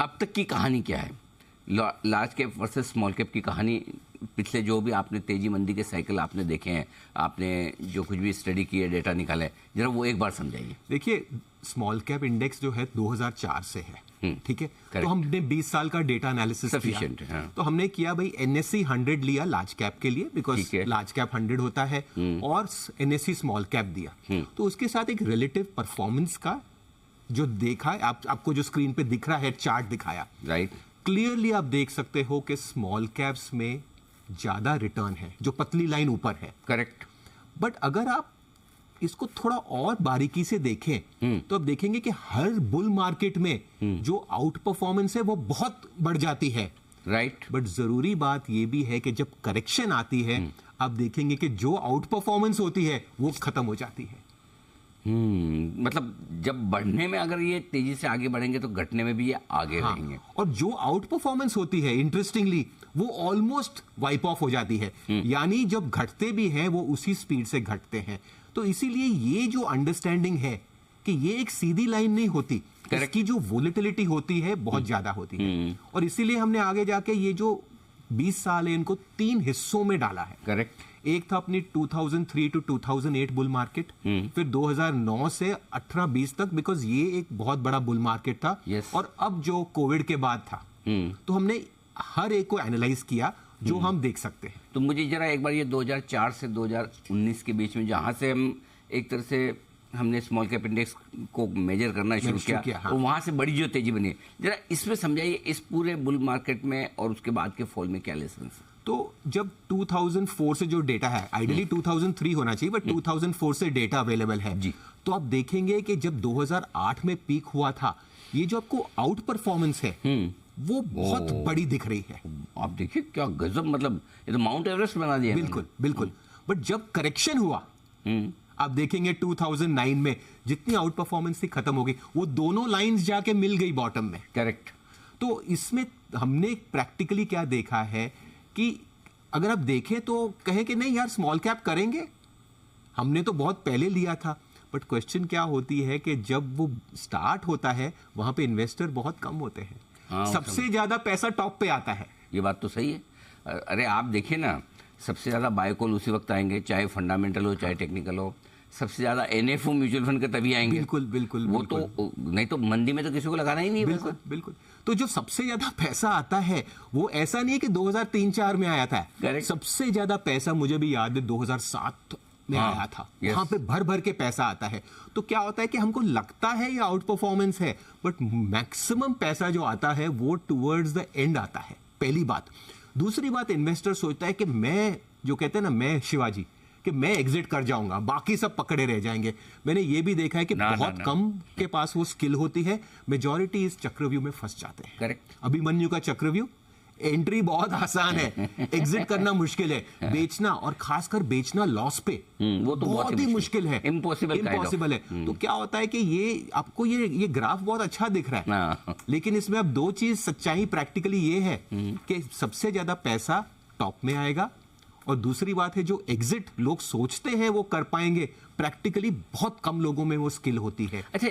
अब तक की कहानी क्या है? Large cap versus small cap की कहानी, पिछले जो भी आपने तेजी मंदी के साइकिल आपने देखे हैं, आपने जो कुछ भी स्टडी की है, डेटा निकाला है, जरा वो एक बार समझाइए। देखिए, स्मॉल कैप इंडेक्स जो है 2004 से है, ठीक है। तो हमने 20 साल का डेटा एनालिसिस किया। हाँ। तो हमने किया भाई, NSE 100 लिया लार्ज कैप के लिए, बिकॉज लार्ज कैप 100 होता है, और NSE स्मॉल कैप दिया। तो उसके साथ एक रिलेटिव परफॉर्मेंस का जो देखा है, आपको जो स्क्रीन पे दिख रहा है चार्ट दिखाया, राइट। क्लियरली आप देख सकते हो कि स्मॉल कैप्स में ज्यादा रिटर्न है, जो पतली लाइन ऊपर है। करेक्ट। बट अगर आप इसको थोड़ा और बारीकी से देखें तो आप देखेंगे कि हर बुल मार्केट में जो आउट परफॉर्मेंस है वो बहुत बढ़ जाती है। राइट। बट जरूरी बात यह भी है कि जब करेक्शन आती है, आप देखेंगे कि जो आउट परफॉर्मेंस होती है वो खत्म हो जाती है। मतलब जब बढ़ने में अगर ये तेजी से आगे बढ़ेंगे तो घटने में भी ये आगे रहेंगे। और जो आउट परफॉर्मेंस होती है, इंटरेस्टिंगली, वो ऑलमोस्ट वाइप ऑफ हो जाती है। यानी जब घटते भी हैं वो उसी स्पीड से घटते हैं। तो इसीलिए ये जो अंडरस्टैंडिंग है कि ये एक सीधी लाइन नहीं होती, इसकी जो वोलेटिलिटी होती है बहुत ज्यादा होती है। और इसीलिए हमने आगे जाके ये जो 20 साल है इनको 3 हिस्सों में डाला है। करेक्ट। एक था अपनी 2003 टू 2008 बुल मार्केट, फिर 2009 से 18-20 तक, बिकॉज ये एक बहुत बड़ा बुल मार्केट था। और अब जो कोविड के बाद था, तो हमने हर एक को एनालाइज किया जो हम देख सकते हैं। तो मुझे जरा एक बार ये 2004 से 2019 के बीच में जहां से हम एक तरह से हमने स्मॉल कैप इंडेक्स को मेजर करना शुरू किया, और वहां से बड़ी जो तेजी बनी है, जरा इसमें समझाइए इस पूरे बुल मार्केट में और उसके बाद के फॉल में क्या लेसन। तो जब 2004 से जो डेटा है, आइडियली 2003 होना चाहिए, बट 2004 से डेटा अवेलेबल है जी, तो आप देखेंगे कि जब 2008 में पीक हुआ था, ये जो आपको आउट परफॉर्मेंस है वो बहुत बड़ी दिख रही है। आप देखिए क्या गजब, मतलब ये तो माउंट एवरेस्ट बना दिया। बिल्कुल बिल्कुल। बट जब करेक्शन हुआ, आप देखेंगे 2009 में जितनी आउट परफॉर्मेंस थी खत्म हो गई, वो दोनों लाइंस जाके मिल गई बॉटम में। करेक्ट। तो इसमें हमने प्रैक्टिकली क्या देखा है कि अगर आप देखें तो कहें कि नहीं यार स्मॉल कैप करेंगे, हमने तो बहुत पहले लिया था। बट क्वेश्चन क्या होती है कि जब वो स्टार्ट होता है वहां पे इन्वेस्टर बहुत कम होते हैं। सबसे ज्यादा पैसा टॉप पे आता है। ये बात तो सही है। अरे आप देखिए ना, सबसे ज्यादा बाय कॉल उसी वक्त आएंगे, चाहे फंडामेंटल हो चाहे टेक्निकल हो। सबसे ज्यादा NFO म्यूचुअल फंड के तभी आएंगे। बिल्कुल बिल्कुल। वो तो नहीं तो मंदी में तो किसी को लगाना ही नहीं। बिल्कुल बिल्कुल। तो जो सबसे ज्यादा पैसा आता है वो ऐसा नहीं है कि 2003-4 में आया था। सबसे ज्यादा पैसा मुझे भी याद है 2007 में आया था। वहां पे भर भर के पैसा आता है। तो क्या होता है कि हमको लगता है ये आउट परफॉर्मेंस है, बट मैक्सिमम पैसा जो आता है वो टुवर्ड्स द एंड आता है, पहली बात। दूसरी बात, इन्वेस्टर सोचता है कि मैं, जो कहते हैं ना, मैं शिवाजी, कि मैं एग्जिट कर जाऊंगा, बाकी सब पकड़े रह जाएंगे। मैंने ये भी देखा है कि बहुत कम के पास वो स्किल होती है, मेजॉरिटी इस चक्रव्यूह में फंस जाते हैं। करेक्ट। अभिमन्यु का चक्रव्यूह, एंट्री बहुत आसान है, एग्जिट करना मुश्किल है, बेचना, और खासकर बेचना लॉस पे, वो तो बहुत ही मुश्किल है, इम्पॉसिबल है। तो क्या होता है कि ये आपको ये ग्राफ बहुत अच्छा दिख रहा है, लेकिन इसमें अब दो चीज सच्चाई प्रैक्टिकली ये है कि सबसे ज्यादा पैसा टॉप में आएगा, और दूसरी बात है जो एग्जिट लोग सोचते हैं वो कर पाएंगे, प्रैक्टिकली बहुत कम लोगों में वो स्किल होती है। अच्छा,